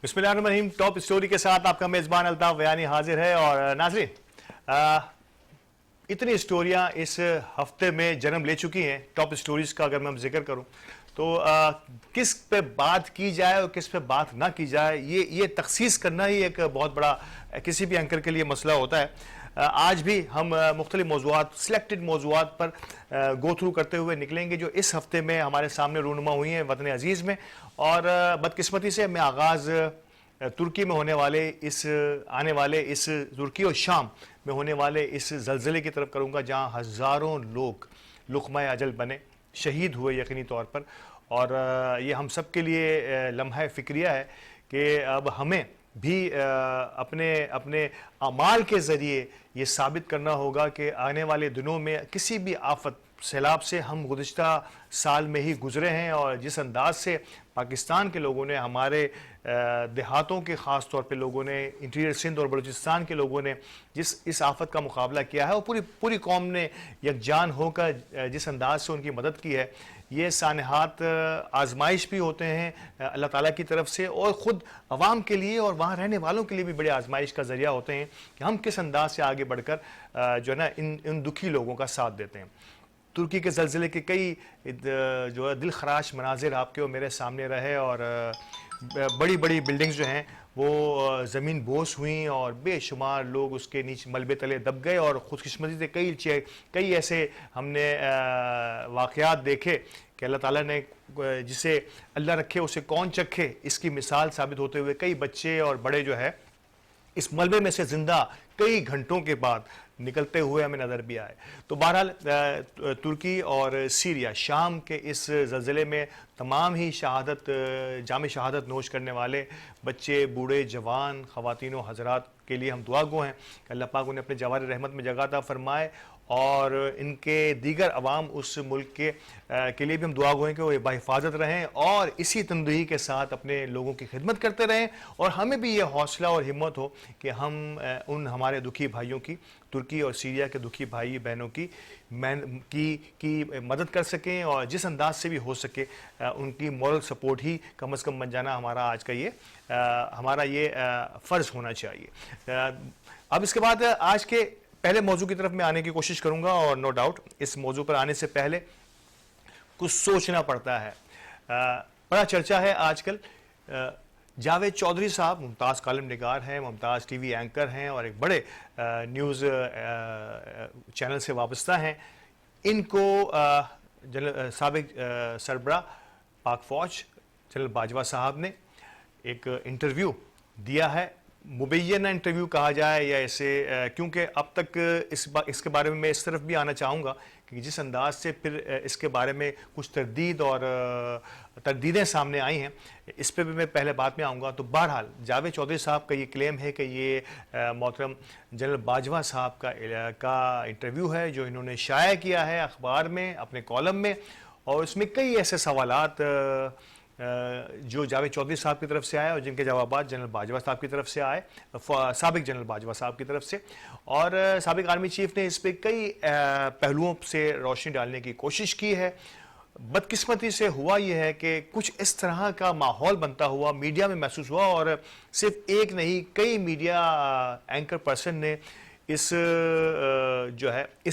बिस्मिल्लाहिर्रहमानिर्रहीम। Top story के साथ आपका मेज़बान अल्ताफ बयानी हाजिर है। और नाज़रीन, इतनी स्टोरियां इस हफ्ते में जन्म ले चुकी हैं। टॉप स्टोरीज का अगर मैं जिक्र करूं तो किस पे बात की जाए और किस पे बात ना की जाए, ये तखसीस करना ही एक बहुत बड़ा किसी भी एंकर के लिए मसला होता है। आज भी हम मुख्तलिफ मौज़ूआत, सिलेक्टेड मौज़ूआत पर गो थ्रू करते हुए निकलेंगे जो इस हफ्ते में हमारे सामने रूनुमा हुई हैं वतन अजीज़ में। और बदकिस्मती से मैं आगाज़ तुर्की में होने वाले आने वाले इस तुर्की और शाम में होने वाले इस जलजले की तरफ करूंगा जहां हज़ारों लोग लुक़मा अजल बने, शहीद हुए यकीनी तौर पर। और ये हम सब के लिए लम्हा फ़िक्रिया है कि अब हमें भी अपने अपने अमाल के ज़रिए ये साबित करना होगा कि आने वाले दिनों में किसी भी आफत, सैलाब से हम गुज़िश्ता साल में ही गुज़रे हैं। और जिस अंदाज से पाकिस्तान के लोगों ने, हमारे देहातों के ख़ास तौर पे लोगों ने, इंटीरियर सिंध और बलूचिस्तान के लोगों ने इस आफत का मुकाबला किया है और पूरी कौम ने यकजान होकर जिस अंदाज से उनकी मदद की है, ये सानहात आजमाइश भी होते हैं अल्लाह ताला की तरफ से और ख़ुद अवाम के लिए और वहाँ रहने वालों के लिए भी बड़े आजमाइश का ज़रिया होते हैं कि हम किस अंदाज से आगे बढ़कर जो है ना इन दुखी लोगों का साथ देते हैं। तुर्की के ज़लज़ले के कई जो है दिल खराश मनाजिर आपके और मेरे सामने रहे और बड़ी बड़ी बिल्डिंग्स जो हैं वो ज़मीन बोस हुई और बेशुमार लोग उसके नीचे मलबे तले दब गए। और ख़ुशकिस्मती से कई ऐसे हमने वाक़यात देखे कि अल्लाह ताला ने जिसे अल्लाह रखे उसे कौन चखे, इसकी मिसाल साबित होते हुए कई बच्चे और बड़े जो है इस मलबे में से जिंदा कई घंटों के बाद निकलते हुए हमें नज़र भी आए। तो बहरहाल तुर्की और सीरिया, शाम के इस ज़लज़ले में तमाम ही जाम शहादत नोश करने वाले बच्चे, बूढ़े, जवान, ख़वातीन व हज़रात के लिए हम दुआ गो हैं कि अल्लाह पाक उन्हें अपने जवार रहमत में जगह अता फरमाए और इनके दीगर अवाम उस मुल्क के लिए भी हम दुआ गो हैं कि वो बाहिफाजत रहें और इसी तंदुही के साथ अपने लोगों की खिदमत करते रहें। और हमें भी ये हौसला और हिम्मत हो कि हम उन हमारे दुखी भाइयों की, तुर्की और सीरिया के दुखी भाई बहनों की मदद कर सकें और जिस अंदाज से भी हो सके उनकी मॉरल सपोर्ट ही कम से कम बन जाना हमारा आज का हमारा ये फ़र्ज़ होना चाहिए। अब इसके बाद आज के पहले मौजू की तरफ मैं आने की कोशिश करूंगा और नो डाउट इस मौजू पर आने से पहले कुछ सोचना पड़ता है। बड़ा चर्चा है आजकल। जावेद चौधरी साहब मुमताज़ कॉलम निगार हैं, मुमताज़ टीवी एंकर हैं और एक बड़े न्यूज़ चैनल से वाबस्ता हैं। इनको साबिक सरबराह पाक फ़ौज जनरल बाजवा साहब ने एक इंटरव्यू दिया है। मुबैना इंटरव्यू कहा जाए या ऐसे, क्योंकि अब तक इसके बारे में मैं इस तरफ भी आना चाहूँगा कि जिस अंदाज से फिर इसके बारे में कुछ तरदीदें सामने आई हैं, इस पर भी मैं पहले बात में आऊँगा। तो बहरहाल जावेद चौधरी साहब का ये क्लेम है कि ये मोहतरम जनरल बाजवा साहब का इंटरव्यू है जो इन्होंने शाया किया है अखबार में अपने कॉलम में। और उसमें कई ऐसे सवालात जो जावेद चौधरी साहब की तरफ से आए और जिनके जवाबात जनरल बाजवा साहब की तरफ से आए, साबिक जनरल बाजवा साहब की तरफ से। और साबिक आर्मी चीफ ने इस पर कई पहलुओं से रोशनी डालने की कोशिश की है। बदकिस्मती से हुआ यह है कि कुछ इस तरह का माहौल बनता हुआ मीडिया में महसूस हुआ और सिर्फ एक नहीं कई मीडिया एंकर पर्सन ने इस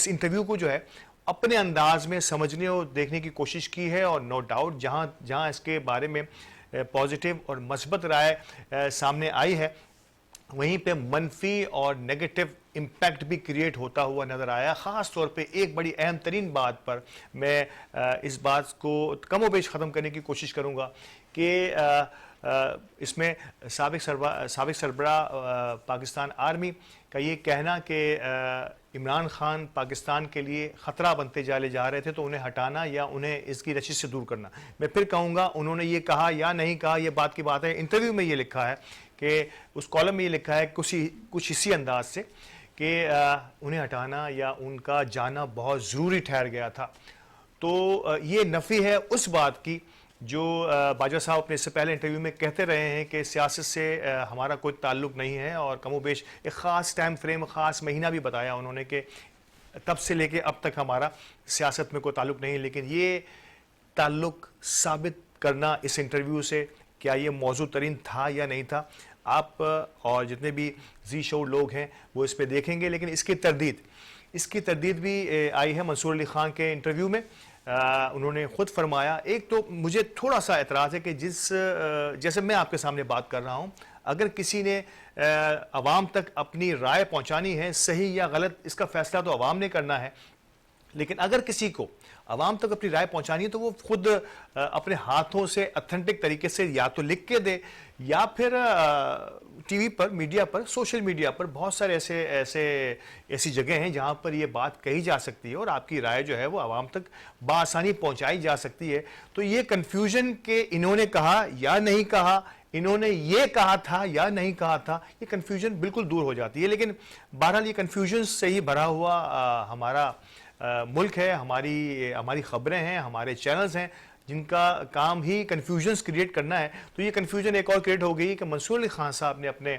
इंटरव्यू को जो है अपने अंदाज में समझने और देखने की कोशिश की है। और नो डाउट जहाँ इसके बारे में पॉजिटिव और मस्बत राय सामने आई है, वहीं पे मनफी और नेगेटिव इम्पैक्ट भी क्रिएट होता हुआ नज़र आया। ख़ास तौर पे एक बड़ी अहम तरीन बात पर मैं इस बात को कमोबेश ख़त्म करने की कोशिश करूँगा कि इसमें साबिक सरबराह पाकिस्तान आर्मी का ये कहना कि इमरान खान पाकिस्तान के लिए ख़तरा बनते जा रहे थे तो उन्हें हटाना या उन्हें इसकी रशीद से दूर करना। मैं फिर कहूँगा उन्होंने ये कहा या नहीं कहा, ये बात की बात है। इंटरव्यू में ये लिखा है कि उस कॉलम में ये लिखा है कुछ इसी अंदाज से कि उन्हें हटाना या उनका जाना बहुत ज़रूरी ठहर गया था। तो ये नफ़ी है उस बात की जो बाजवा साहब अपने इससे पहले इंटरव्यू में कहते रहे हैं कि सियासत से हमारा कोई ताल्लुक़ नहीं है। और कमोबेश एक ख़ास टाइम फ्रेम, ख़ास महीना भी बताया उन्होंने कि तब से लेके अब तक हमारा सियासत में कोई ताल्लुक़ नहीं है। लेकिन ये ताल्लुक़ साबित करना इस इंटरव्यू से क्या ये मौजू तरीन था या नहीं था। आप और जितने भी जी शो लोग हैं वो इस पे देखेंगे, लेकिन इसकी तरदीद भी आई है मंसूर अली खान के इंटरव्यू में। उन्होंने खुद फरमाया, एक तो मुझे थोड़ा सा एतराज़ है कि जैसे मैं आपके सामने बात कर रहा हूँ, अगर किसी ने अवाम तक अपनी राय पहुँचानी है, सही या गलत, इसका फैसला तो अवाम ने करना है। लेकिन अगर किसी को अवाम तक अपनी राय पहुंचानी है तो वो खुद अपने हाथों से ऑथेंटिक तरीके से या तो लिख के दे, या फिर टीवी पर, मीडिया पर, सोशल मीडिया पर बहुत सारे ऐसी जगह हैं जहां पर ये बात कही जा सकती है और आपकी राय जो है वो आवाम तक बआसानी पहुंचाई जा सकती है। तो ये कन्फ्यूजन के इन्होंने कहा या नहीं कहा, इन्होंने ये कहा था या नहीं कहा था, ये कन्फ्यूजन बिल्कुल दूर हो जाती है। लेकिन बहरहाल ये कन्फ्यूजन से ही भरा हुआ हमारा मुल्क है, हमारी खबरें हैं, हमारे चैनल्स हैं जिनका काम ही कन्फ्यूजन्स क्रिएट करना है। तो ये कन्फ्यूजन एक और क्रिएट हो गई कि मंसूर अली खान साहब ने अपने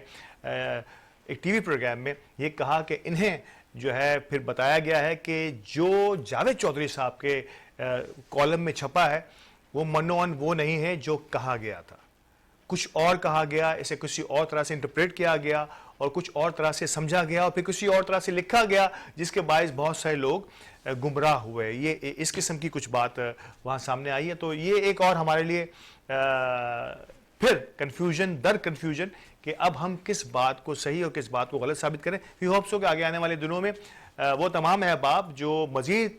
एक टीवी प्रोग्राम में ये कहा कि इन्हें जो है फिर बताया गया है कि जो जावेद चौधरी साहब के कॉलम में छपा है वो मनोअन वो नहीं है जो कहा गया था, कुछ और कहा गया, इसे किसी और तरह से इंटरप्रेट किया गया और कुछ और तरह से समझा गया और फिर किसी और तरह से लिखा गया, जिसके बायस बहुत सारे लोग गुमराह हुए। ये इस किस्म की कुछ बात वहाँ सामने आई है। तो ये एक और हमारे लिए फिर कन्फ्यूजन दर कन्फ्यूजन कि अब हम किस बात को सही और किस बात को गलत साबित करें। वी होप सो कि आगे आने वाले दिनों में वो तमाम अहबाब जो मज़ीद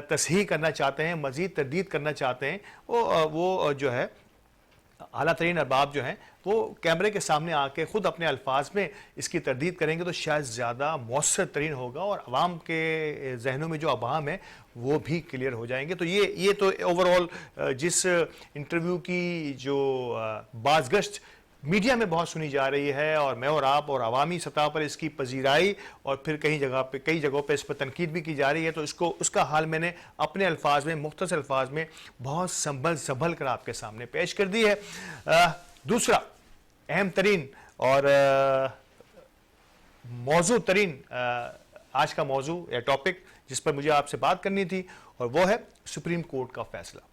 तसहीह करना चाहते हैं, मज़ीद तरदीद करना चाहते हैं, वो जो है आला तरीन अरबाब जो हैं वो कैमरे के सामने आके खुद अपने अल्फाज में इसकी तरदीद करेंगे तो शायद ज़्यादा मौसर तरीन होगा और अवाम के जहनों में जो अवाम है वो भी क्लियर हो जाएंगे। तो ये तो ओवरऑल जिस इंटरव्यू की जो बाज़गश्त मीडिया में बहुत सुनी जा रही है और मैं और आप और अवामी सतह पर इसकी पजीराई और फिर कई जगहों पे इस पर तनकीद भी की जा रही है, तो उसका हाल मैंने अपने अल्फाज में, मुख्तसर अल्फाज में बहुत संभल कर आपके सामने पेश कर दी है। दूसरा अहम तरीन और मौजू तरीन आज का मौजू या टॉपिक जिस पर मुझे आपसे बात करनी थी, और वो है सुप्रीम कोर्ट का फैसला।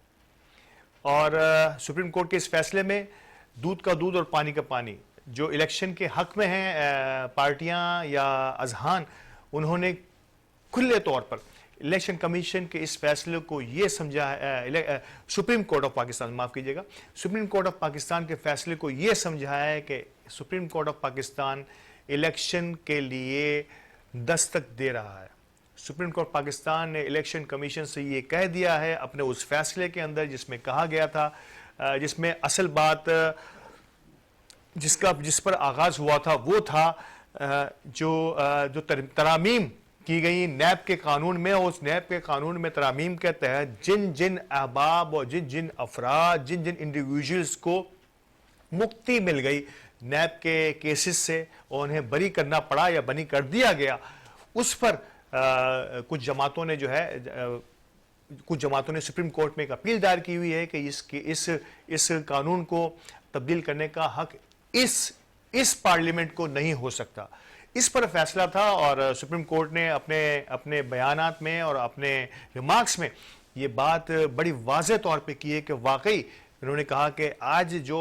और सुप्रीम कोर्ट के इस फैसले में दूध का दूध और पानी का पानी, जो इलेक्शन के हक में हैं पार्टियां या अजहान, उन्होंने खुले तौर पर इलेक्शन कमीशन के इस फैसले को ये समझा है, सुप्रीम कोर्ट ऑफ पाकिस्तान, माफ़ कीजिएगा, सुप्रीम कोर्ट ऑफ पाकिस्तान के फैसले को ये समझाया है कि supreme court of Pakistan election के लिए दस्तक दे रहा है। सुप्रीम कोर्ट पाकिस्तान ने इलेक्शन कमीशन से ये कह दिया है अपने उस फैसले के अंदर जिसमें कहा गया था, जिसमें असल बात जिस पर आगाज़ हुआ था वो था जो तरामीम की गई नैब के कानून में, उस नैब के कानून में तरामीम के तहत जिन जिन अहबाब और जिन जिन अफराद, जिन जिन इंडिविजुअल्स को मुक्ति मिल गई नैब के केसेस से और उन्हें बरी करना पड़ा या बरी कर दिया गया, उस पर कुछ जमातों ने सुप्रीम कोर्ट में एक अपील दायर की हुई है कि इस कानून को तब्दील करने का हक इस पार्लियामेंट को नहीं हो सकता। इस पर फैसला था और सुप्रीम कोर्ट ने अपने बयानात में और अपने रिमार्क्स में ये बात बड़ी वाज़ेह तौर पे की है कि वाकई उन्होंने कहा कि आज जो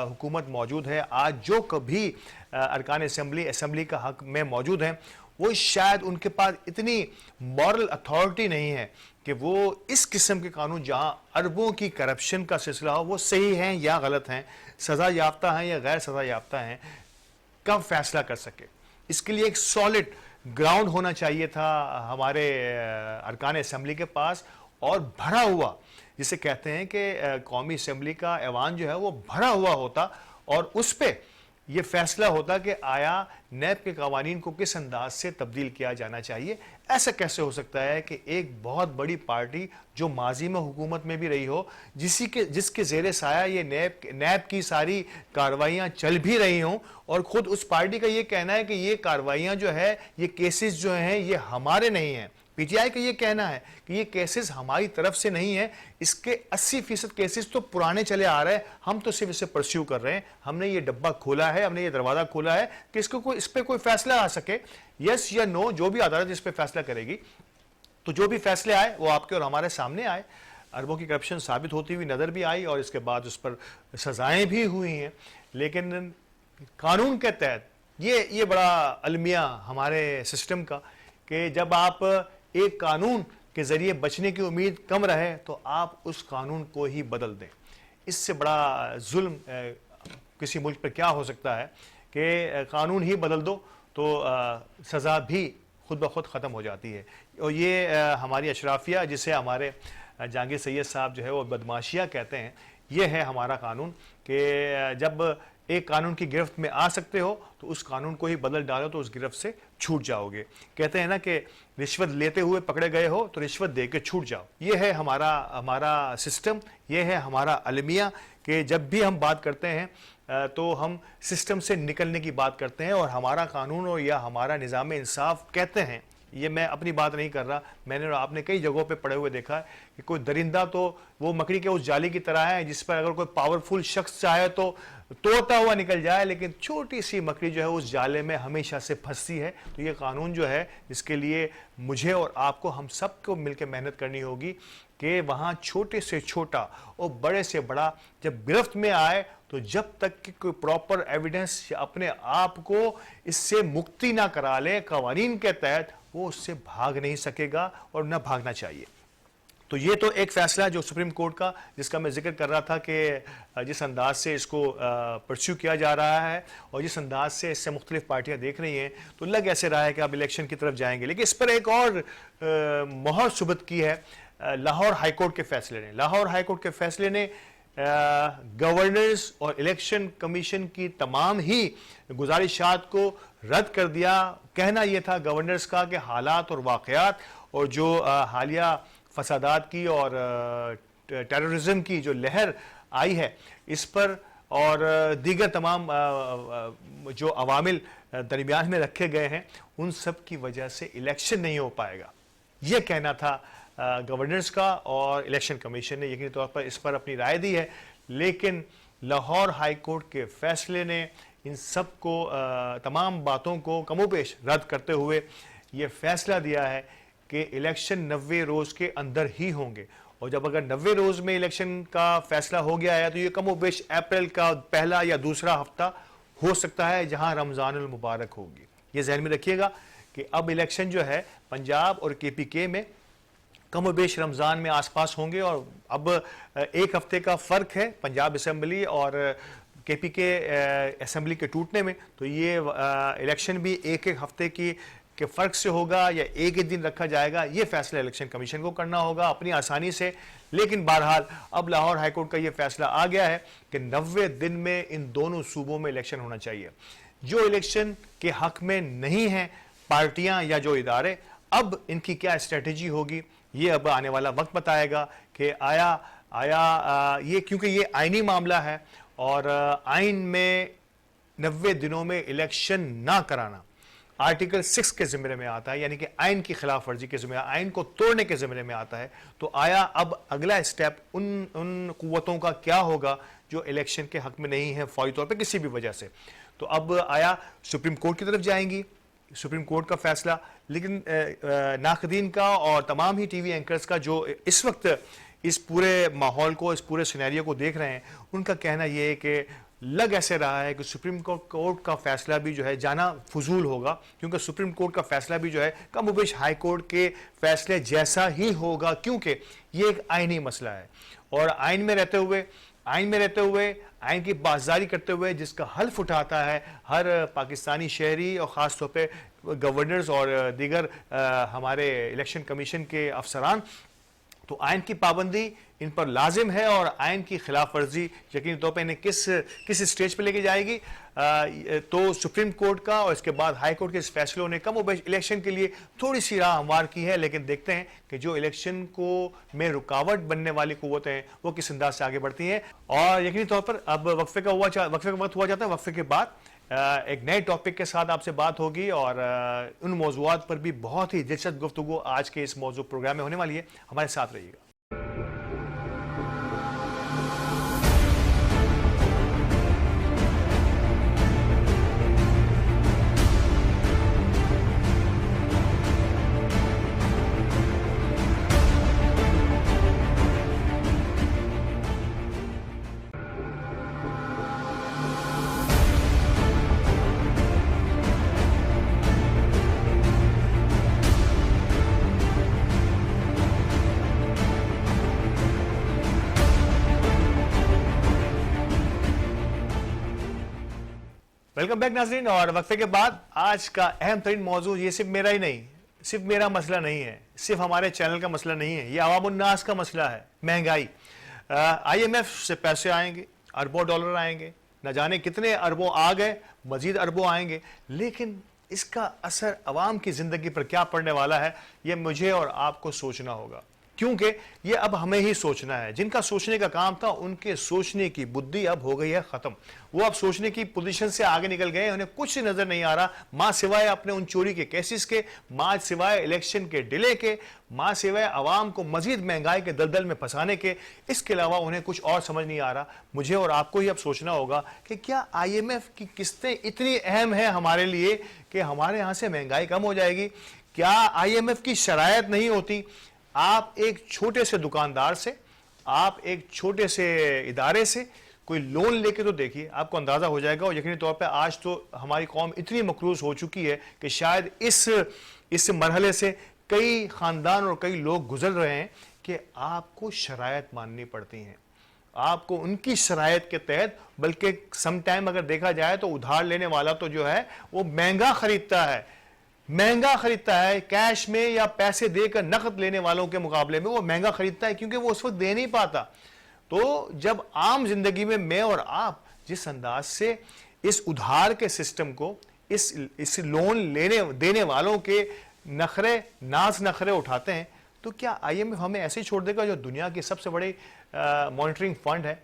हुकूमत मौजूद है, आज जो कभी अरकान असम्बली का हक में मौजूद हैं, वो शायद उनके पास इतनी मॉरल अथॉरिटी नहीं है कि वो इस किस्म के कानून जहां अरबों की करप्शन का सिलसिला हो, वो सही हैं या गलत हैं, सज़ा याफ्ता हैं या गैर सज़ा याफ्ता हैं, कब फैसला कर सके। इसके लिए एक सॉलिड ग्राउंड होना चाहिए था हमारे अरकान असम्बली के पास, और भरा हुआ, जिसे कहते हैं कि कौमी असम्बली का ऐवान जो है वो भरा हुआ होता और उस पर यह फैसला होता कि आया नैब के कवानीन को किस अंदाज से तब्दील किया जाना चाहिए। ऐसा कैसे हो सकता है कि एक बहुत बड़ी पार्टी जो माजी में हुकूमत में भी रही हो, जिसके ज़ेरे साया ये नैब की सारी कार्रवाइयाँ चल भी रही हों, और ख़ुद उस पार्टी का ये कहना है कि ये कार्रवाइयाँ जो है, ये केसेस जो हैं, ये हमारे नहीं हैं। पीटीआई का ये कहना है कि ये केसेस हमारी तरफ से नहीं है, इसके 80% केसेस तो पुराने चले आ रहे हैं, हम तो सिर्फ इसे परस्यू कर रहे हैं, हमने ये डब्बा खोला है, हमने ये दरवाज़ा खोला है कि इस पर कोई फैसला आ सके, यस या नो, जो भी अदालत इस पर फैसला करेगी, तो जो भी फैसले आए वो आपके और हमारे सामने आए। अरबों की करप्शन साबित होती हुई नज़र भी आई और इसके बाद उस पर सजाएं भी हुई हैं। लेकिन कानून के तहत ये बड़ा अलमिया हमारे सिस्टम का कि जब आप एक कानून के ज़रिए बचने की उम्मीद कम रहे तो आप उस कानून को ही बदल दें। इससे बड़ा जुल्म किसी मुल्क पर क्या हो सकता है कि कानून ही बदल दो तो सज़ा भी खुद ब खुद ख़त्म हो जाती है। और ये हमारी अशराफिया, जिसे हमारे जहांगीर सैयद साहब जो है वो बदमाशिया कहते हैं, ये है हमारा कानून कि जब एक कानून की गिरफ्त में आ सकते हो तो उस कानून को ही बदल डालो तो उस गिरफ्त से छूट जाओगे। कहते हैं ना कि रिश्वत लेते हुए पकड़े गए हो तो रिश्वत दे के छूट जाओ। ये है हमारा सिस्टम, ये है हमारा अलमिया कि जब भी हम बात करते हैं तो हम सिस्टम से निकलने की बात करते हैं और हमारा कानून और या हमारा निज़ाम इंसाफ कहते हैं। ये मैं अपनी बात नहीं कर रहा, मैंने और आपने कई जगहों पे पढ़े हुए देखा है कि कोई दरिंदा तो वो मकड़ी के उस जाली की तरह है जिस पर अगर कोई पावरफुल शख्स चाहे तो तोड़ता हुआ निकल जाए, लेकिन छोटी सी मकड़ी जो है उस जाले में हमेशा से फंसती है। तो ये कानून जो है इसके लिए मुझे और आपको, हम सबको मिलकर मेहनत करनी होगी कि वहाँ छोटे से छोटा और बड़े से बड़ा जब गिरफ्त में आए तो जब तक कि कोई प्रॉपर एविडेंस अपने आप को इससे मुक्ति ना करा ले कवानीन के तहत, वो उससे भाग नहीं सकेगा और न भागना चाहिए। तो ये तो एक फैसला जो सुप्रीम कोर्ट का, जिसका मैं जिक्र कर रहा था कि जिस अंदाज से इसको परस्यू किया जा रहा है और जिस अंदाज से इससे मुख्तलिफ पार्टियां देख रही हैं तो लग ऐसे रहा है कि अब इलेक्शन की तरफ जाएंगे। लेकिन इस पर एक और मोहर सुबत की है लाहौर हाईकोर्ट के फैसले ने। लाहौर हाईकोर्ट के फैसले ने गवर्नर्स और इलेक्शन कमीशन की तमाम ही गुजारिशात को रद्द कर दिया। कहना यह था गवर्नर्स का कि हालात और वाक़यात और जो हालिया फसादात की और टेररिज्म की जो लहर आई है इस पर और दीगर तमाम जो अवामिल दरमियान में रखे गए हैं उन सब की वजह से इलेक्शन नहीं हो पाएगा। यह कहना था गवर्नर्स का और इलेक्शन कमीशन ने यकीनी तौर पर इस पर अपनी राय दी है। लेकिन लाहौर हाई कोर्ट के फैसले ने इन सब को तमाम बातों को कमोपेश रद्द करते हुए ये फैसला दिया है कि इलेक्शन 90 रोज़ के अंदर ही होंगे। और जब अगर 90 रोज़ में इलेक्शन का फैसला हो गया है तो ये कमोपेश अप्रैल का पहला या दूसरा हफ्ता हो सकता है जहां रमज़ानुल मुबारक होगी। ये जहन में रखिएगा कि अब इलेक्शन जो है पंजाब और KPK में कमोबेश रमज़ान में आसपास होंगे और अब एक हफ्ते का फ़र्क है पंजाब असम्बली और KPK असम्बली के टूटने में। तो ये इलेक्शन भी एक हफ्ते के फ़र्क से होगा या एक ही दिन रखा जाएगा, ये फैसला इलेक्शन कमीशन को करना होगा अपनी आसानी से। लेकिन बहरहाल अब लाहौर हाईकोर्ट का ये फैसला आ गया है कि 90 दिन में इन दोनों सूबों में इलेक्शन होना चाहिए। जो इलेक्शन के हक में नहीं हैं पार्टियां या जो इदारे, अब इनकी क्या स्ट्रेटजी होगी ये अब आने वाला वक्त बताएगा कि आया ये, क्योंकि ये आईनी मामला है और आइन में 90 दिनों में इलेक्शन ना कराना आर्टिकल 6 के ज़िम्मे में आता है, यानी कि आइन की खिलाफ वर्जी के ज़िम्मे, आइन को तोड़ने के ज़िम्मे में आता है। तो आया अब अगला स्टेप उन कुव्वतों का क्या होगा जो इलेक्शन के हक में नहीं है फौरी तौर पर किसी भी वजह से। तो अब आया सुप्रीम कोर्ट की तरफ जाएंगी, सुप्रीम कोर्ट का फैसला। लेकिन नाक़दीन का और तमाम ही TV एंकर्स का जो इस वक्त इस पूरे माहौल को, इस पूरे सिनेरियो को देख रहे हैं, उनका कहना यह है कि लग ऐसे रहा है कि सुप्रीम कोर्ट का फैसला भी जो है जाना फजूल होगा, क्योंकि सुप्रीम कोर्ट का फैसला भी जो है कमोबेश हाई कोर्ट के फैसले जैसा ही होगा, क्योंकि ये एक आइनी मसला है और आइन में रहते हुए आइन की बाज़दारी करते हुए जिसका हल्फ उठाता है हर पाकिस्तानी शहरी और ख़ास तौर पे गवर्नर्स और दीगर हमारे इलेक्शन कमीशन के अफसरान, तो आइन की पाबंदी इन पर लाजिम है और आइन की खिलाफ वर्जी यकीनी तौर पर इन्हें किस स्टेज पर लेके जाएगी। तो सुप्रीम कोर्ट का और इसके बाद हाई कोर्ट के इस फैसलों ने कम इलेक्शन के लिए थोड़ी सी राह हमवार की है। लेकिन देखते हैं कि जो इलेक्शन को में रुकावट बनने वाली कुव्वतें हैं वो किस अंदाज से आगे बढ़ती हैं। और यकीनी तौर पर अब वक्फे का वक्त हुआ जाता है। वक्फे के बाद एक नए टॉपिक के साथ आपसे बात होगी और उन मौज़ूआत पर भी बहुत ही दिलचस्प गुफ्तगू आज के इस मौजूद प्रोग्राम में होने वाली है। हमारे साथ रहिएगा। वेलकम बैक नाज़रीन। और वक्फे के बाद आज का अहम तरीन मौजू, ये सिर्फ मेरा ही नहीं, सिर्फ मेरा मसला नहीं है, सिर्फ हमारे चैनल का मसला नहीं है, ये अवामुन्नास का मसला है। महंगाई। IMF से पैसे आएंगे, अरबों डॉलर आएंगे, न जाने कितने अरबों आ गए, मजीद अरबों आएंगे, लेकिन इसका असर अवाम की ज़िंदगी पर क्या पड़ने वाला है, ये मुझे और आपको सोचना होगा, क्योंकि ये अब हमें ही सोचना है। जिनका सोचने का काम था, उनके सोचने की बुद्धि अब हो गई है ख़त्म। वो अब सोचने की पोजीशन से आगे निकल गए, उन्हें कुछ नज़र नहीं आ रहा, माँ सिवाय अपने उन चोरी के केसेस के, माँ सिवाय इलेक्शन के डिले के, माँ सिवाय अवाम को मजीद महंगाई के दलदल में फंसाने के। इसके अलावा उन्हें कुछ और समझ नहीं आ रहा। मुझे और आपको ही अब सोचना होगा कि क्या IMF की किस्तें इतनी अहम है हमारे लिए कि हमारे यहाँ से महंगाई कम हो जाएगी? क्या IMF की शरायत नहीं होती? आप एक छोटे से दुकानदार से, आप एक छोटे से इदारे से कोई लोन लेके तो देखिए, आपको अंदाजा हो जाएगा। और यकीनी तौर पे आज तो हमारी कौम इतनी मकरूज हो चुकी है कि शायद इस मरहले से कई खानदान और कई लोग गुजर रहे हैं कि आपको शरायत माननी पड़ती हैं, आपको उनकी शरायत के तहत। बल्कि सम टाइम अगर देखा जाए तो उधार लेने वाला तो जो है वो महंगा खरीदता है, कैश में या पैसे देकर नकद लेने वालों के मुकाबले में वो महंगा खरीदता है, क्योंकि वो उस वक्त दे नहीं पाता। तो जब आम जिंदगी में मैं और आप जिस अंदाज से इस उधार के सिस्टम को, इस लोन लेने देने वालों के नाज नखरे उठाते हैं, तो क्या IMF हमें ऐसे ही छोड़ देगा? जो दुनिया की सबसे बड़ी मॉनिटरिंग फंड है,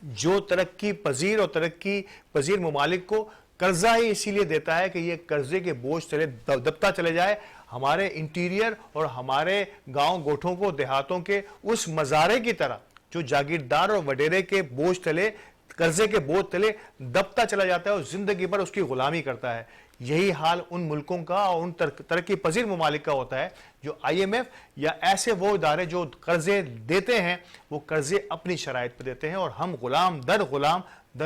जो तरक्की पजीर और तरक्की पजीर ममालिक को कर्जा ही इसीलिए देता है कि ये कर्जे के बोझ चले दबता चले जाए, हमारे इंटीरियर और हमारे गांव गोठों को, देहातों के उस मजारे की तरह जो जागीरदार और वडेरे के बोझ तले, कर्जे के बोझ तले दबता चला जाता है और जिंदगी भर उसकी गुलामी करता है। यही हाल उन मुल्कों का और उन तरक्की पजीर ममालिक का होता है जो IMF या ऐसे वो इदारे जो कर्जे देते हैं, वो कर्जे अपनी शराइत पर देते हैं और हम गुलाम दर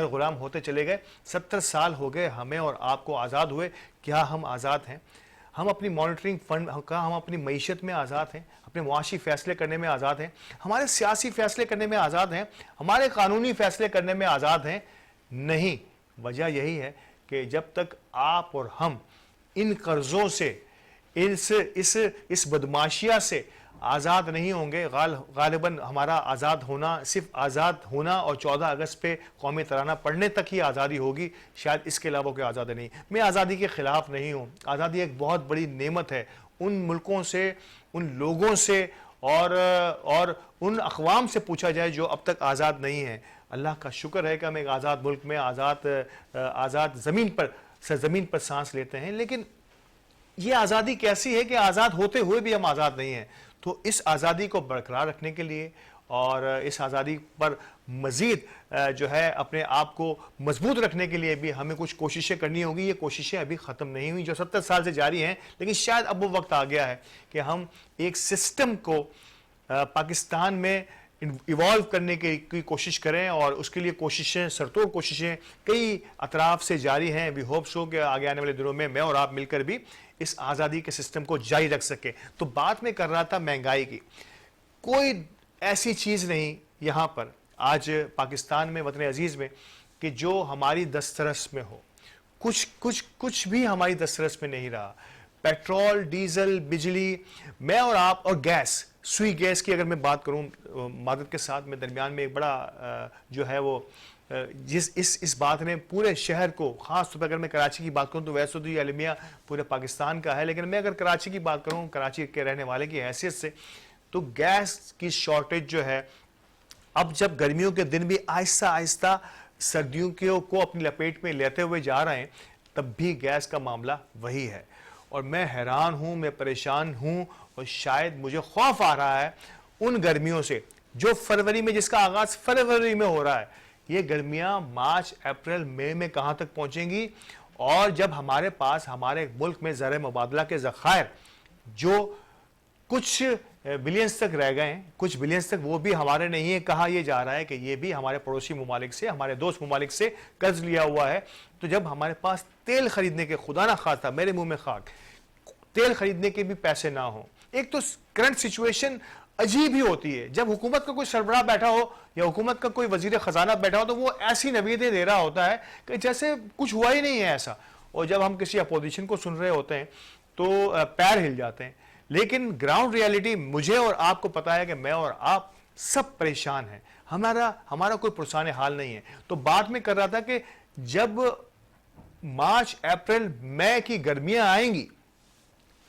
गुलाम होते चले गए। 70 साल हो गए हमें और आपको आज़ाद हुए। क्या हम आज़ाद हैं? हम अपनी मॉनिटरिंग फंड का, हम अपनी मईशत में आज़ाद हैं, अपने मुआशी फैसले करने में आज़ाद हैं, हमारे सियासी फैसले करने में आज़ाद हैं, हमारे कानूनी फैसले करने में आज़ाद हैं? नहीं। वजह यही है कि जब तक आप और हम इन कर्जों से, इस बदमाशिया से आज़ाद नहीं होंगे, गालिबन हमारा आज़ाद होना सिर्फ आज़ाद होना और 14 अगस्त पे कौमी तराना पढ़ने तक ही आज़ादी होगी, शायद इसके अलावा कोई आज़ादी नहीं। मैं आज़ादी के ख़िलाफ़ नहीं हूँ। आज़ादी एक बहुत बड़ी नेमत है। उन मुल्कों से, उन लोगों से और उन अक़वाम से पूछा जाए जो अब तक आज़ाद नहीं है। अल्लाह का शुक्र है कि हम एक आज़ाद मुल्क में आज़ाद ज़मीन पर सांस लेते हैं। लेकिन ये आज़ादी कैसी है कि आज़ाद होते हुए भी हम आज़ाद नहीं हैं? तो इस आज़ादी को बरकरार रखने के लिए और इस आज़ादी पर मज़ीद जो है अपने आप को मजबूत रखने के लिए भी हमें कुछ कोशिशें करनी होगी। ये कोशिशें अभी ख़त्म नहीं हुई, जो 70 साल से जारी हैं, लेकिन शायद अब वो वक्त आ गया है कि हम एक सिस्टम को पाकिस्तान में इवॉल्व करने की कोशिश करें। और उसके लिए कोशिशें, सरतोड़ कोशिशें कई अतराफ से जारी हैं। वी होप सो कि आगे आने वाले दिनों में मैं और आप मिलकर भी इस आज़ादी के सिस्टम को जारी रख सके। तो बात में कर रहा था महंगाई की। कोई ऐसी चीज़ नहीं यहाँ पर आज पाकिस्तान में, वतन अजीज़ में, कि जो हमारी दस्तरस में हो। कुछ भी हमारी दस्तरस में नहीं रहा। पेट्रोल, डीजल, बिजली, मैं और आप, और गैस, सुई गैस की अगर मैं बात करूँ मादत के साथ में, दरमियान में एक बड़ा जो है वो इस बात ने पूरे शहर को, ख़ास तौर पर अगर मैं कराची की बात करूं तो वैसे तो ये अलमिया पूरे पाकिस्तान का है, लेकिन मैं अगर कराची की बात करूं, कराची के रहने वाले की हैसियत से, तो गैस की शॉर्टेज जो है, अब जब गर्मियों के दिन भी आहिस्ता आहिस्ता सर्दियों को अपनी लपेट में लेते हुए जा रहे हैं, तब भी गैस का मामला वही है। और मैं हैरान हूँ, मैं परेशान हूँ, और शायद मुझे खौफ आ रहा है उन गर्मियों से जो फरवरी में, जिसका आगाज़ फरवरी में हो रहा है। ये गर्मियां मार्च, अप्रैल, मई में कहां तक पहुंचेंगी? और जब हमारे पास, हमारे मुल्क में ज़र मुबादला के ज़खायर जो कुछ बिलियंस तक रह गए हैं, कुछ बिलियंस तक वो भी हमारे नहीं है। कहा यह जा रहा है कि ये भी हमारे पड़ोसी ममालिक से, हमारे दोस्त ममालिक से कर्ज लिया हुआ है। तो जब हमारे पास तेल खरीदने के, खुदा ना खास्ता, मेरे मुंह में खाक, तेल खरीदने के भी पैसे ना हो। एक तो करंट सिचुएशन अजीब ही होती है। जब हुकूमत का कोई सरबराह बैठा हो या हुकूमत का कोई वजीर खजाना बैठा हो तो वो ऐसी नवीदें दे रहा होता है कि जैसे कुछ हुआ ही नहीं है ऐसा। और जब हम किसी अपोजिशन को सुन रहे होते हैं तो पैर हिल जाते हैं। लेकिन ग्राउंड रियलिटी मुझे और आपको पता है कि मैं और आप सब परेशान हैं। हमारा कोई पुरसाने हाल नहीं है। तो बात में कर रहा था कि जब मार्च अप्रैल मई की गर्मियां आएंगी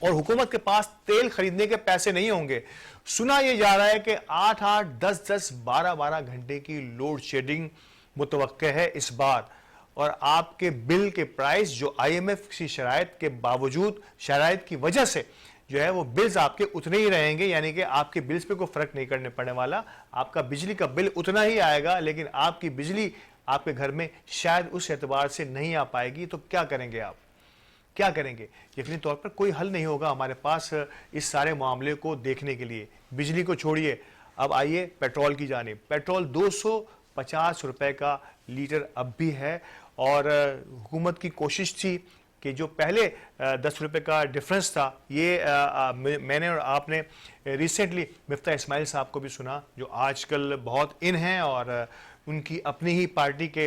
और हुकूमत के पास तेल खरीदने के पैसे नहीं होंगे, सुना यह जा रहा है कि 8-8, 10-10, 12-12 घंटे की लोड शेडिंग मुतवक्के है इस बार। और आपके बिल के प्राइस जो IMF की शराइत के बावजूद, शराइत की वजह से जो है वो बिल्स आपके उतने ही रहेंगे, यानी कि आपके बिल्स पे कोई फर्क नहीं करने पड़ने वाला। आपका बिजली का बिल उतना ही आएगा, लेकिन आपकी बिजली आपके घर में शायद उस एतबार से नहीं आ पाएगी। तो क्या करेंगे आप, क्या करेंगे? यकीनी तौर पर कोई हल नहीं होगा हमारे पास इस सारे मामले को देखने के लिए। बिजली को छोड़िए, अब आइए पेट्रोल की जानिब। पेट्रोल 250 रुपए का लीटर अब भी है और हुकूमत की कोशिश थी कि जो पहले 10 रुपए का डिफरेंस था, ये मैंने और आपने रिसेंटली मिफ्ता इस्माइल साहब को भी सुना, जो आजकल बहुत इन हैं और उनकी अपनी ही पार्टी के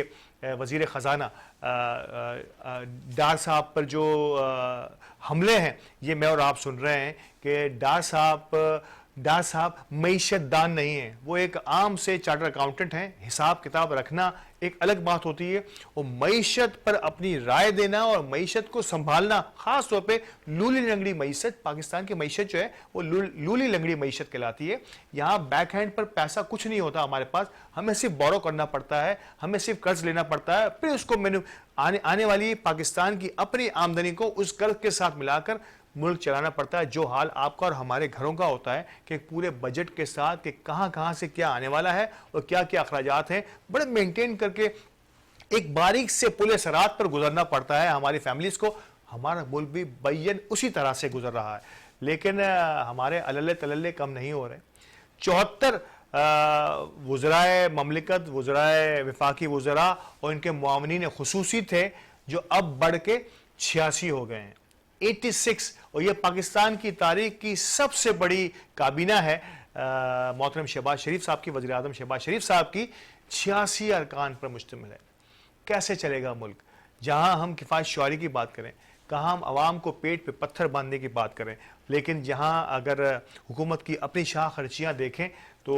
वजीर ख़जाना डार साहब पर जो हमले हैं, ये मैं और आप सुन रहे हैं कि डार साहब मईशत दान नहीं है। वो एक आम से चार्टर अकाउंटेंट हैं। हिसाब किताब रखना एक अलग बात होती है, और मईशत पर अपनी राय देना और मईशत को संभालना, खास तौर पे लूली लंगड़ी मईशत, पाकिस्तान की मईशत जो है वो लूली लंगड़ी मईशत कहलाती है। यहाँ बैक हैंड पर पैसा कुछ नहीं होता हमारे पास, हमें सिर्फ बोरो करना पड़ता है, हमें सिर्फ कर्ज लेना पड़ता है, फिर उसको आने वाली पाकिस्तान की अपनी आमदनी को उस कर्ज के साथ मिलाकर मुल्क चलाना पड़ता है। जो हाल आपका और हमारे घरों का होता है कि पूरे बजट के साथ कि कहां से क्या आने वाला है और क्या क्या अखराजात हैं, बड़े मेंटेन करके एक बारीक से पुले सरात पर गुजरना पड़ता है हमारी फैमिलीज को। हमारा मुल्क भी बैन उसी तरह से गुजर रहा है, लेकिन हमारे अलल्ले तलल्ले कम नहीं हो रहे। 74 वज़राए ममलिकत, वज़राए वफाकी वज़रा और इनके मुआवनीन खुसूसी थे, जो अब बढ़ के 86 हो गए हैं, 86। और ये पाकिस्तान की तारीख की सबसे बड़ी काबीना है मोहतरम शहबाज शरीफ साहब की, वज़ीर आज़म शहबाज शरीफ साहब की 86 अरकान पर मुश्तमिल है। कैसे चलेगा मुल्क? जहां हम किफ़ायत शुआरी की बात करें, कहाँ हम आवाम को पेट पे पत्थर बांधने की बात करें, लेकिन जहां अगर हुकूमत की अपनी शाह खर्चियाँ देखें तो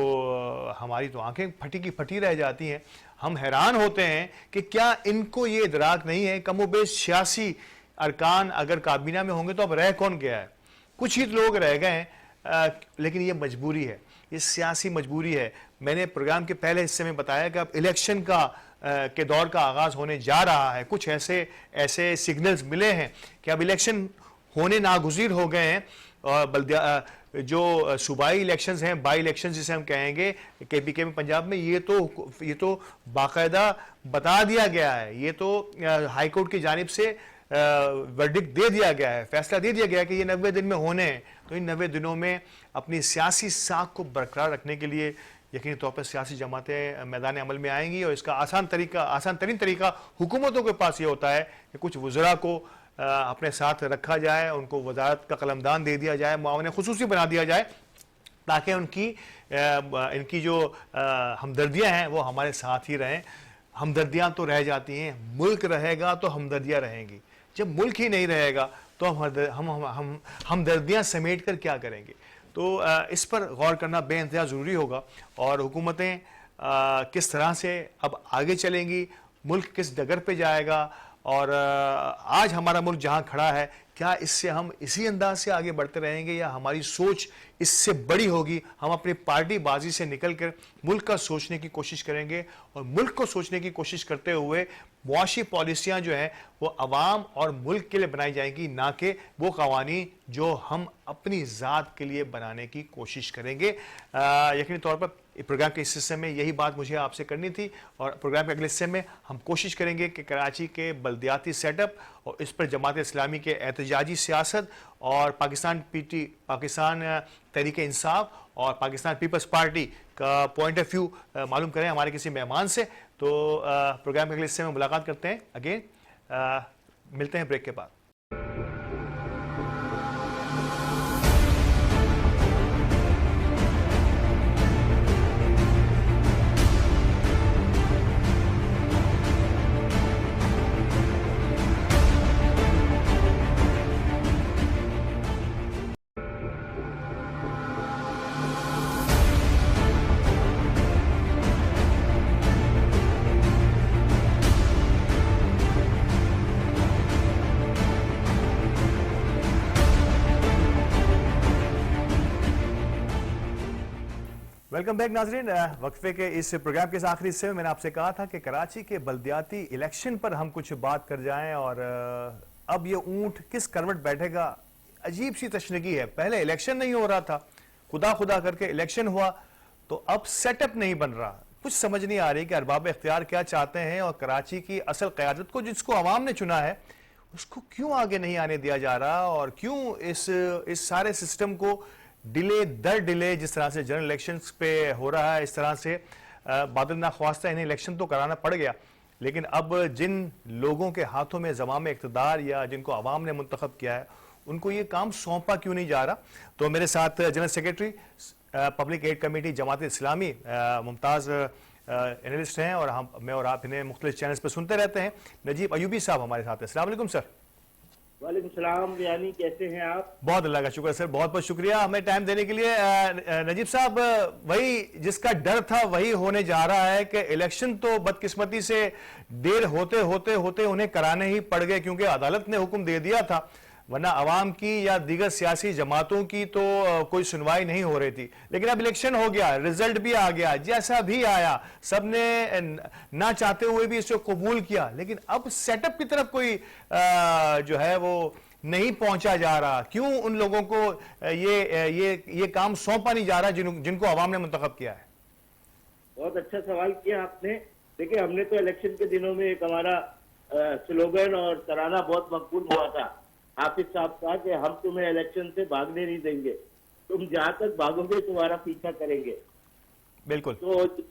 हमारी तो आंखें फटी की फटी रह जाती हैं। हम हैरान होते हैं कि क्या इनको ये इदराक नहीं है, कमोबेश 86 अरकान अगर काबीना में होंगे तो अब रह कौन गया है? कुछ ही लोग रह गए हैं, लेकिन ये मजबूरी है, ये सियासी मजबूरी है। मैंने प्रोग्राम के पहले हिस्से में बताया कि अब इलेक्शन के दौर का आगाज होने जा रहा है। कुछ ऐसे सिग्नल्स मिले हैं कि अब इलेक्शन होने नागुज़ीर हो गए हैं, और जो सूबाई इलेक्शंस हैं, बाई इलेक्शंस जिसे हम कहेंगे KPK में, पंजाब में, ये तो बाकायदा बता दिया गया है, ये तो हाई कोर्ट की जानिब से वर्डिक्ट दे दिया गया है, फैसला दे दिया गया है कि ये 90 दिन में होने हैं। तो इन 90 दिनों में अपनी सियासी साख को बरकरार रखने के लिए यकीनी तौर पर सियासी जमातें मैदान अमल में आएंगी, और इसका आसान तरीन तरीका हुकूमतों के पास ये होता है कि कुछ वज़रा को अपने साथ रखा जाए, उनको वजारत का कलमदान दे दिया जाए, मुआवने खुसूसी बना दिया जाए, ताकि इनकी जो हमदर्दियाँ हैं वो हमारे साथ ही रहें। हमदर्दियाँ तो रह जाती हैं, मुल्क रहेगा तो हमदर्दियाँ रहेंगी। जब मुल्क ही नहीं रहेगा तो हम हमदर्दियाँ समेट कर क्या करेंगे? तो इस पर गौर करना बेइंतहा ज़रूरी होगा, और हुकूमतें किस तरह से अब आगे चलेंगी, मुल्क किस डगर पे जाएगा, और आज हमारा मुल्क जहां खड़ा है, क्या इससे हम इसी अंदाज से आगे बढ़ते रहेंगे या हमारी सोच इससे बड़ी होगी? हम अपनी पार्टी बाजी से निकलकर मुल्क का सोचने की कोशिश करेंगे, और मुल्क को सोचने की कोशिश करते हुए मुआशी पॉलिसियाँ जो हैं वो अवाम और मुल्क के लिए बनाई जाएंगी, ना कि वो कवानीन जो हम अपनी ज़ात के लिए बनाने की कोशिश करेंगे। यकीनी तौर पर प्रोग्राम के इस हिस्से में यही बात मुझे आपसे करनी थी, और प्रोग्राम के अगले हिस्से में हम कोशिश करेंगे कि कराची के बल्दियाती सेटअप और इस पर जमात इस्लामी के एहतजाजी सियासत और पाकिस्तान तहरीक इंसाफ और पाकिस्तान पीपल्स पार्टी का पॉइंट ऑफ व्यू मालूम करें हमारे किसी मेहमान से। तो प्रोग्राम के अगले हिस्से में मुलाकात करते हैं अगेन, मिलते हैं ब्रेक के बाद। वेलकम बैक नाजरीन। वक्फे के इस प्रोग्राम के आखिरी हिस्से में मैंने आपसे कहा था कि कराची के बल्दियाती इलेक्शन पर हम कुछ बात कर जाएं और अब ये ऊंट किस करवट बैठेगा, अजीब सी तशनगी है। पहले इलेक्शन नहीं हो रहा था, खुदा खुदा करके इलेक्शन हुआ, तो अब सेटअप नहीं बन रहा। कुछ समझ नहीं आ रही कि अरबाब इख्तियार क्या चाहते हैं और कराची की असल क़यादत को, जिसको अवाम ने चुना है, उसको क्यों आगे नहीं आने दिया जा रहा और क्यों इस सारे सिस्टम को डिले दर डिले, जिस तरह से जनरल इलेक्शंस पे हो रहा है, इस तरह से बादल ना ख्वास्ता इन्हें इलेक्शन तो कराना पड़ गया, लेकिन अब जिन लोगों के हाथों में ज़माम इक़्तिदार या जिनको अवाम ने मुंतखब किया है, उनको ये काम सौंपा क्यों नहीं जा रहा। तो मेरे साथ general secretary public aid committee Jamaat Islami Mumtaz analyst हैं और मैं और आप इन्हें मुख्तलिफ चैनल्स पर सुनते रहते हैं। नजीब अयूबी साहब हमारे साथ हैं। अस्सलाम वालेकुम सर। वालेकुम सलाम, यानी कैसे हैं आप? बहुत अल्लाह का शुक्र सर, बहुत बहुत शुक्रिया हमें टाइम देने के लिए। नजीब साहब, वही जिसका डर था वही होने जा रहा है कि इलेक्शन तो बदकिस्मती से देर होते होते होते उन्हें कराने ही पड़ गए, क्योंकि अदालत ने हुक्म दे दिया था, वरना अवाम की या दीगर सियासी जमातों की तो कोई सुनवाई नहीं हो रही थी। लेकिन अब इलेक्शन हो गया, रिजल्ट भी आ गया, जैसा भी आया सबने ना चाहते हुए भी इसको कबूल किया, लेकिन अब सेटअप की तरफ कोई जो है वो नहीं पहुंचा जा रहा। क्यों उन लोगों को ये काम सौंपा नहीं जा रहा जिनको अवाम ने मुंतखब किया है? बहुत अच्छा सवाल किया आपने। देखिए, हमने तो इलेक्शन के दिनों में एक हमारा स्लोगन और तराना बहुत मकबूल हुआ था हाफिज साहब का कि हम तुम्हें इलेक्शन से भागने नहीं देंगे, तुम जहां तक भागोगे तुम्हारा पीछा करेंगे। बिल्कुल। तो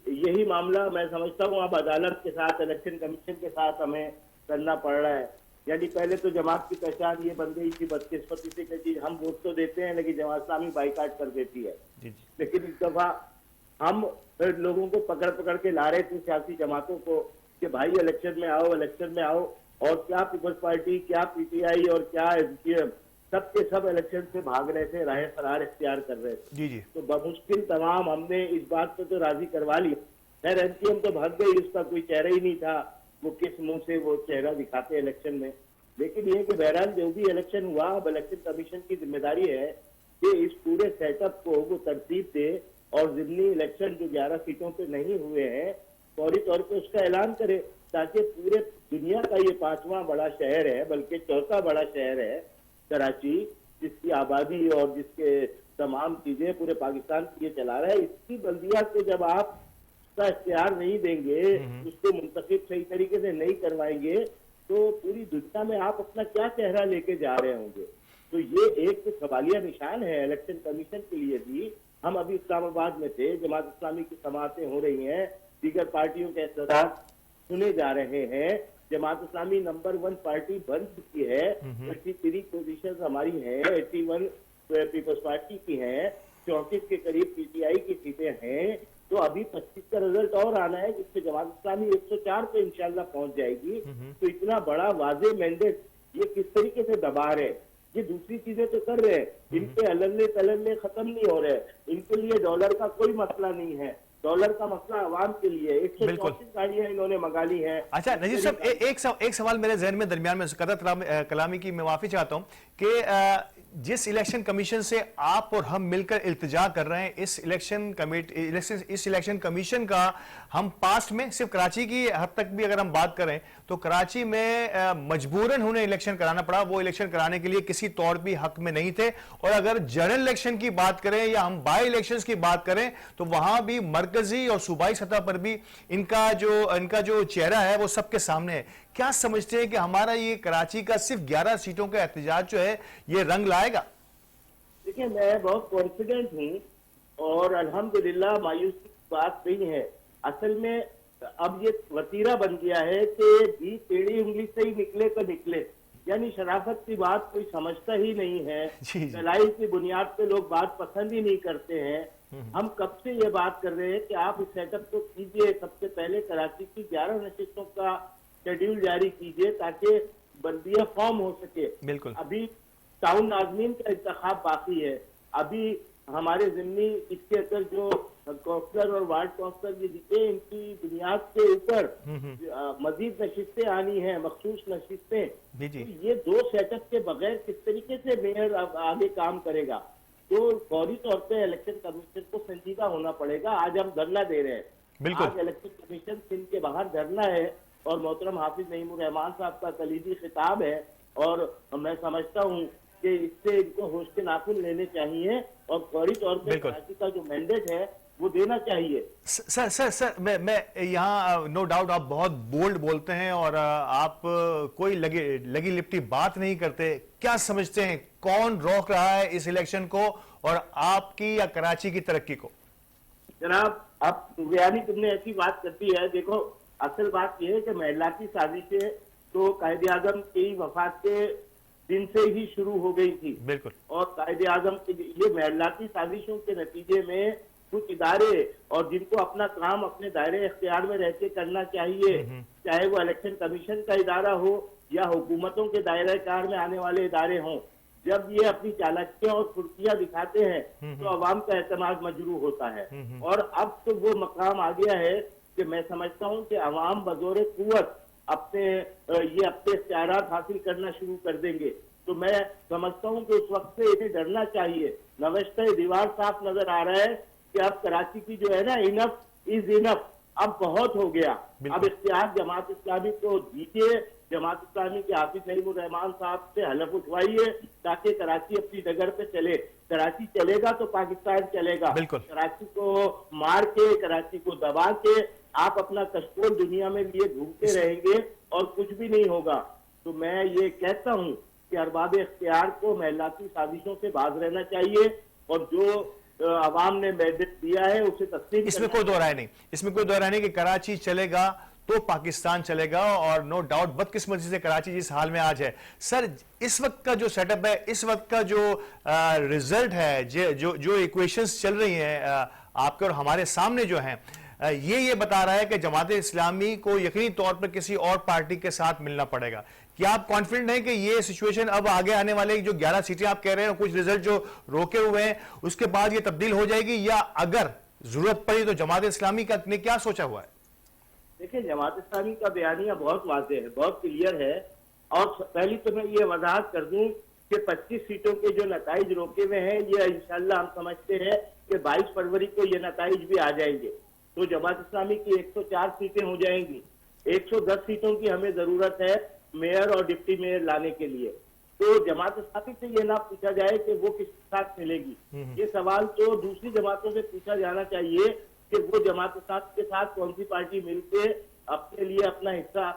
यही मामला मैं समझता हूँ अब अदालत के साथ, इलेक्शन कमीशन के साथ हमें करना पड़ रहा है। यानी पहले तो जमात की पहचान ये बन गई थी बदकिस्मती से कि हम वोट तो देते हैं लेकिन जमात इस्लामी बाइकाट कर देती है। लेकिन इस दफा हम लोगों को पकड़ पकड़ के ला रहे थे, सियासी जमातों को, कि भाई इलेक्शन में आओ, इलेक्शन में आओ। और क्या पीपल्स पार्टी, क्या पीटीआई और क्या एसडीएम, सब के सब इलेक्शन से भाग रहे थे, राह फरार इख्तियार कर रहे थे। जी। तो बमुश्किल तमाम हमने इस बात पे तो राजी करवा ली। खैर एसडीएम तो भाग गई, उसका कोई चेहरा ही नहीं था, वो किस मुंह से वो चेहरा दिखाते इलेक्शन में। लेकिन ये कि बहरहाल जो भी इलेक्शन हुआ, अब इलेक्शन कमीशन की जिम्मेदारी है कि इस पूरे सेटअप को वो तरतीब दे और जिमनी इलेक्शन जो 11 सीटों पे नहीं हुए हैं, फौरी तौर पे उसका ऐलान करे, ताकि पूरे दुनिया का ये 5वां बड़ा शहर है, बल्कि चौथा बड़ा शहर है कराची, जिसकी आबादी और जिसके तमाम चीजें पूरे पाकिस्तान की ये चला रहा है। इसकी बल्दिया को जब आप उसका इख्तियार नहीं देंगे, उसको मुंतखब सही तरीके से नहीं करवाएंगे, तो पूरी दुनिया में आप अपना क्या चेहरा लेके जा रहे होंगे। तो ये एक तो सवालिया निशान है इलेक्शन कमीशन के लिए भी। हम अभी इस्लामाबाद में थे, जमात इस्लामी की समातें हो रही हैं, दीगर पार्टियों के एहतजाज सुने जा रहे हैं। जमात इस्लामी नंबर 1 पार्टी बन चुकी है, 83 पोजीशन हमारी हैं, 81 पीपल्स पार्टी की हैं, 34 के करीब पीटीआई की सीटें हैं। तो अभी 25 का रिजल्ट और आना है, जिससे जमात इस्लामी 104 पे इंशाल्लाह पहुंच जाएगी। तो इतना बड़ा वाजे मैंडेट ये किस तरीके से दबा रहे, ये दूसरी चीजें तो कर रहे हैं, इनके अलल्ले तलल्ले खत्म नहीं हो रहे। इनके लिए डॉलर का कोई मसला नहीं है, डॉलर का मसला अवाम के लिए। 134 गाड़ियां इन्होंने मंगा ली हैं। अच्छा नजीब साहब, एक सवाल मेरे जहन में दरमियान में कदर कलामी की मैं माफी चाहता हूं कि जिस इलेक्शन कमीशन से आप और हम मिलकर इल्तिजा कर रहे हैं, इस इलेक्शन कमीशन का हम पास्ट में सिर्फ कराची की हद तक भी अगर हम बात करें तो कराची में मजबूरन उन्हें इलेक्शन कराना पड़ा। वो इलेक्शन कराने के लिए किसी तौर भी हक में नहीं थे। और अगर जनरल इलेक्शन की बात करें या हम बाई इलेक्शंस की बात करें तो वहां भी मरकजी और सूबाई सतह पर भी इनका जो चेहरा है वो सबके सामने है। क्या समझते हैं कि हमारा ये कराची का सिर्फ 11 सीटों का एहतजाज जो है ये रंग लाएगा? देखिए, मैं बहुत कॉन्फिडेंट हूँ और अल्हम्दुलिल्लाह मायूसी की बात नहीं है। असल में अब ये वतीरा बन गया है कि भी टेढ़ी उंगली से ही निकले तो निकले, यानी शराफत की बात कोई समझता ही नहीं है। दलाइल की बुनियाद पे लोग बात पसंद ही नहीं करते हैं। हम कब से ये बात कर रहे हैं कि आप इस सेटअप को कीजिए, सबसे पहले कराची की 11 नशिस्तों का शेड्यूल जारी कीजिए ताकि बल्दिया फॉर्म हो सके। बिल्कुल। अभी टाउन नाज़मीन का इंतखाब बाकी है। अभी हमारे जिम्नी इसके अंदर जो काउंसलर और वार्ड काउंसलर ये जीते, इनकी बुनियाद के ऊपर मजीद नशिस्तें आनी है, मखसूस नशिस्तें। तो ये 2 सेटअप के बगैर किस तरीके से मेयर आगे काम करेगा? तो फौरी तौर पे इलेक्शन कमीशन को संजीदा होना पड़ेगा। आज हम धरना दे रहे हैं, बिल्कुल। आज इलेक्शन कमीशन सिंध के बाहर धरना है और मोहतरम हाफिज नईमुर रहमान साहब का कलीदी खिताब है, और मैं समझता हूँ कि इससे इनको होश के नाखून लेने चाहिए और फौरी तौर पे बिल्कुल। कराची का जो मैंडेट है वो देना चाहिए। सर सर सर मैं यहाँ नो डाउट आप बहुत बोल्ड बोलते हैं और आप कोई लगी लिपटी बात नहीं करते। क्या समझते हैं कौन रोक रहा है इस इलेक्शन को और आपकी या कराची की तरक्की को? जनाब, अब बयानी तुमने ऐसी बात करती है, देखो असल बात यह है कि महिला की साजिशें तो कायदे आजम की वफात के दिन से ही शुरू हो गई थी। बिल्कुल। और कायदे आजम की ये महिला की साजिशों के नतीजे में कुछ इदारे और जिनको अपना काम अपने दायरे इख्तियार में रह के करना चाहिए, चाहे वो इलेक्शन कमीशन का इदारा हो या हुकूमतों के दायरे कार में आने वाले इदारे हों, जब ये अपनी चालाकियां और फुर्तियां दिखाते हैं तो अवाम का एतमाद मजरूह होता है। और अब तो वो मकाम आ गया है कि मैं समझता हूँ कि अवाम बजोरे कुव्वत अपने इख्तियारात हासिल करना शुरू कर देंगे। तो मैं समझता हूँ कि उस वक्त से इन्हें डरना चाहिए। नवश्ते दीवार साफ नजर आ रहा है कि अब कराची की जो है ना, इनफ इज इनफ, अब बहुत हो गया। अब इख्तियार जमात इस्लामी को दीजिए, जमात इस्लामी के हाफिज नईमुर रहमान साहब से हलफ उठवाइए ताकि कराची अपनी डगर पे चले। कराची चलेगा तो पाकिस्तान चलेगा। कराची को मार के, कराची को दबा के आप अपना कशकोल दुनिया में लिए घूमते रहेंगे और कुछ भी नहीं होगा। तो मैं ये कहता हूँ कि अरबाब इख्तियार को महिलाती साजिशों से बाज रहना चाहिए और जो अवाम ने मैंडेट दिया है उसे तस्लीम। इसमें कोई दो राय नहीं, इसमें कोई दो राय नहीं कि कराची चलेगा तो पाकिस्तान चलेगा। और नो डाउट बदकिस्मती से कराची जिस हाल में आज है, सर इस वक्त का जो सेटअप है, इस वक्त का जो रिजल्ट है, जो इक्वेशंस चल रही हैं आपके और हमारे सामने जो हैं, ये बता रहा है कि जमात इस्लामी को यकीनी तौर पर किसी और पार्टी के साथ मिलना पड़ेगा। क्या आप कॉन्फिडेंट हैं कि ये सिचुएशन अब आगे आने वाले जो 11 सीटें आप कह रहे हैं, कुछ रिजल्ट जो रोके हुए हैं, उसके बाद ये तब्दील हो जाएगी, या अगर जरूरत पड़ी तो जमात इस्लामी का ने क्या सोचा हुआ है? देखिए, जमात इस्लामी का बयानिया बहुत वाज़ेह है, बहुत क्लियर है। और पहली तो मैं ये वजाहत कर दूं कि 25 सीटों के जो नताइज रोके हुए हैं, ये इंशाल्लाह हम समझते हैं कि 22 फरवरी को ये नताइज भी आ जाएंगे। तो जमात इस्लामी की 104 सीटें हो जाएंगी। 110 सीटों की हमें जरूरत है मेयर और डिप्टी मेयर लाने के लिए। तो जमात इस्लामी से ये ना पूछा जाए कि वो किसके साथ मिलेगी, ये सवाल तो दूसरी जमातों से पूछा जाना चाहिए कि वो जमात इस्लामी के साथ कौन सी पार्टी मिलके अपने लिए अपना हिस्सा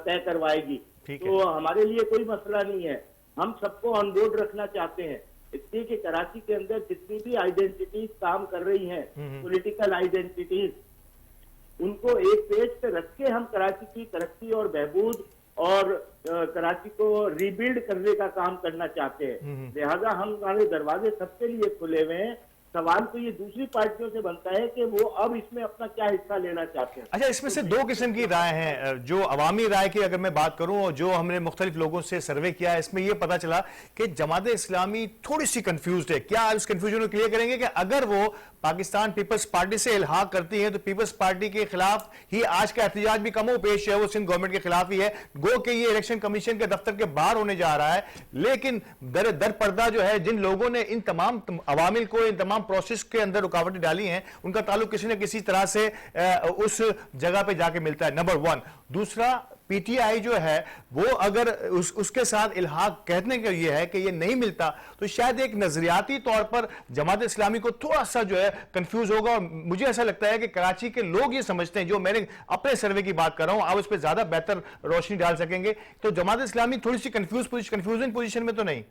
तय करवाएगी। तो हमारे लिए कोई मसला नहीं है, हम सबको ऑन बोर्ड रखना चाहते हैं। इसलिए कि कराची के अंदर जितनी भी आइडेंटिटीज काम कर रही हैं, पॉलिटिकल आइडेंटिटीज, उनको एक पेज पे रख के हम कराची की तरक्की और बहबूद और कराची को रीबिल्ड करने का काम करना चाहते हैं। लिहाजा हमारे दरवाजे सबके लिए खुले हुए हैं। सवाल तो ये दूसरी पार्टियों से बनता है कि वो अब इसमें अपना क्या हिस्सा लेना चाहते हैं। अच्छा, इसमें से दो किस्म की राय है। जो अवामी राय की अगर मैं बात करूं और जो हमने मुख्तलिफ लोगों से सर्वे किया, इसमें यह पता चला कि जमात इस्लामी थोड़ी सी कंफ्यूज्ड है। क्या उस कंफ्यूजन को क्लियर करेंगे कि अगर वो पाकिस्तान पीपल्स पार्टी से इल्हाक करती है तो पीपल्स पार्टी के खिलाफ ही आज का एहतजाज भी कमो पेश है, वो सिंध गवर्नमेंट के खिलाफ ही है। गो कि ये इलेक्शन कमीशन के दफ्तर के बाहर होने जा रहा है, लेकिन दर पर्दा जो है जिन लोगों ने इन तमाम अवामिल को, इन तमाम प्रोसेस के अंदर रुकावटें डाली हैं, उनका ताल्लुक किसी न किसी तरह से उस जगह पे जाके मिलता है, नंबर 1। दूसरा, पीटीआई जो है वो अगर उसके साथ इल्हाक कहने का ये है कि ये नहीं मिलता, तो शायद एक नजरियाती तौर पर जमात इस्लामी को थोड़ा सा जो है कंफ्यूज होगा। और मुझे ऐसा लगता है कि कराची के लोग ये समझते हैं, जो मैंने अपने सर्वे की बात कर रहा हूं, आप उस पर ज्यादा बेहतर रोशनी डाल सकेंगे, तो जमात इस्लामी थोड़ी सी कंफ्यूजिंग पोजीशन में तो नहीं?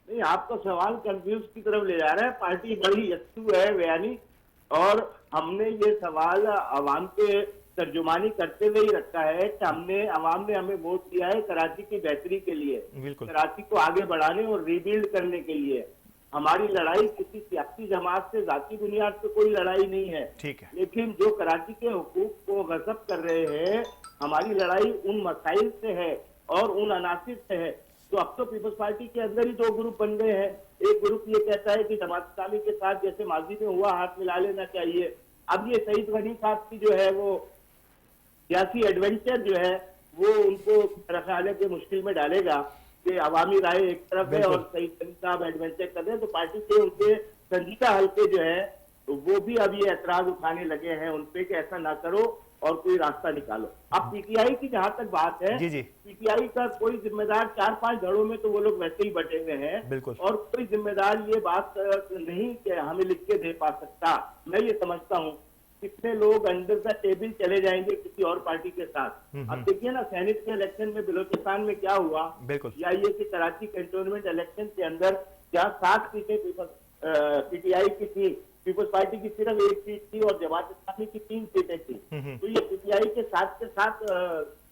नहीं, आपका सवाल कंफ्यूज की तरफ ले जा रहा है। पार्टी बड़ी यस्सू है बयानी, और हमने ये सवाल अवाम के तर्जुमानी करते हुए ही रखा है कि अवाम ने हमें वोट दिया है कराची की बेहतरी के लिए, कराची को आगे बढ़ाने और रीबिल्ड करने के लिए। हमारी लड़ाई किसी सियासी जमात से जाती बुनियाद पे कोई लड़ाई नहीं है, ठीक है। लेकिन जो कराची के हुकूक को गजब कर रहे हैं, हमारी लड़ाई उन मसाइल से है और उन अनासिर से है। तो अब तो पीपल्स पार्टी के अंदर ही 2 ग्रुप बन गए हैं। एक ग्रुप ये कहता है कि जमात इस्लामी के साथ जैसे माजी में हुआ हाथ मिला लेना चाहिए। अब ये सईद गनी साहब की जो है वो सियासी एडवेंचर जो है वो उनको मेरा ख्याल है कि मुश्किल में डालेगा। कि अवामी राय एक तरफ है बिल्कुल। और सईद अली साहब एडवेंचर कर रहे हैं, तो पार्टी के उनके संजीदा हल्के जो है तो वो भी अब ये ऐतराज उठाने लगे हैं उनपे कि ऐसा ना करो और कोई रास्ता निकालो। अब पीटीआई की जहां तक बात है, जी, जी। पीटीआई का कोई जिम्मेदार 4-5 धड़ों में तो वो लोग वैसे ही बटे हुए हैं बिल्कुल। और कोई जिम्मेदार ये बात नहीं कि हमें लिख के दे पा सकता। मैं ये समझता हूँ कितने लोग अंडर द टेबल चले जाएंगे किसी और पार्टी के साथ। अब देखिए ना, सैनिक के इलेक्शन में बलोचिस्तान में क्या हुआ, बिल्कुल। या ये कि कराची कैंटोनमेंट इलेक्शन के अंदर जहाँ 7 सीटें पीटीआई की थी, पीपल्स पार्टी की सिर्फ 1 सीट थी और जमात इस्लामी की 3 सीटें थी। तो ये पीटीआई के साथ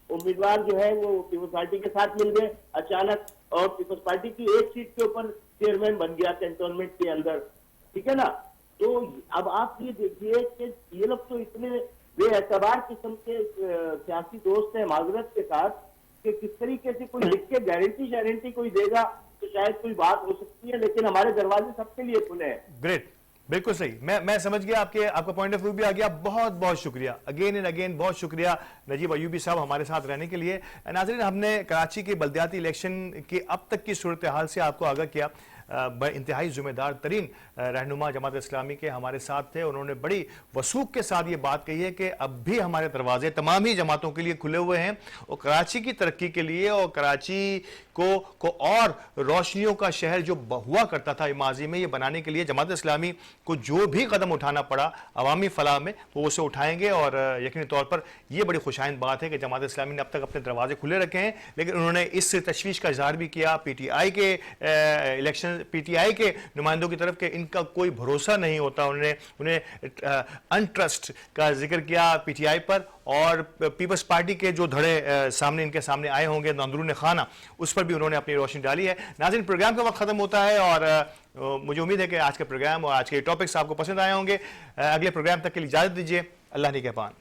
उम्मीदवार जो है वो पीपल्स पार्टी के साथ मिल गए अचानक, और पीपल्स पार्टी की 1 सीट के ऊपर चेयरमैन बन गया कैंटोनमेंट के अंदर, ठीक है ना। तो अब आप ये देखिए कि ये लोग तो इतने बेएतबार किस्म के सियासी दोस्त हैं माजरत के साथ, कि किस तरीके से कोई लिख के गारंटी कोई देगा तो शायद कोई बात हो सकती है, लेकिन हमारे दरवाजे सबके लिए खुले हैं। ग्रेट, बिल्कुल सही। मैं समझ गया, आपका पॉइंट ऑफ व्यू भी आ गया। बहुत बहुत शुक्रिया, अगेन एंड अगेन बहुत शुक्रिया नजीब अयूबी साहब हमारे साथ रहने के लिए। नाज़रीन, हमने कराची के बल्दियाती इलेक्शन की अब तक की सूरत हाल से आपको आगाह किया। इंतहाई जिम्मेदार तरीन रहनुमा जमात इस्लामी के हमारे साथ थे। उन्होंने बड़ी वसूख के साथ ये बात कही है कि अब भी हमारे दरवाजे तमाम ही जमातों के लिए खुले हुए हैं और कराची की तरक्की के लिए और कराची को और रोशनियों का शहर जो हुआ करता था माजी में, ये बनाने के लिए जमात इस्लामी को जो भी कदम उठाना पड़ा अवामी फलाह में वो उसे उठाएंगे। और यकीनी तौर पर यह बड़ी खुशाइंद बात है कि जमात इस्लामी ने अब तक अपने दरवाजे खुले रखे हैं, लेकिन उन्होंने इस तशवीश का इजहार भी किया पीटीआई के पीटीआई के नुमाइंदों की तरफ कि इनका कोई भरोसा नहीं होता। उन्हें अनट्रस्ट का जिक्र किया पीटीआई पर, और पीपल्स पार्टी के जो धड़े इनके सामने आए होंगे अंदरून खाना, उस पर भी उन्होंने अपनी रोशनी डाली है। नाज़रीन, प्रोग्राम का वक्त खत्म होता है और मुझे उम्मीद है कि आज के प्रोग्राम और आज के टॉपिक्स आपको पसंद आए होंगे। अगले प्रोग्राम तक के लिए इजाजत दीजिए। अल्लाह निगहबान।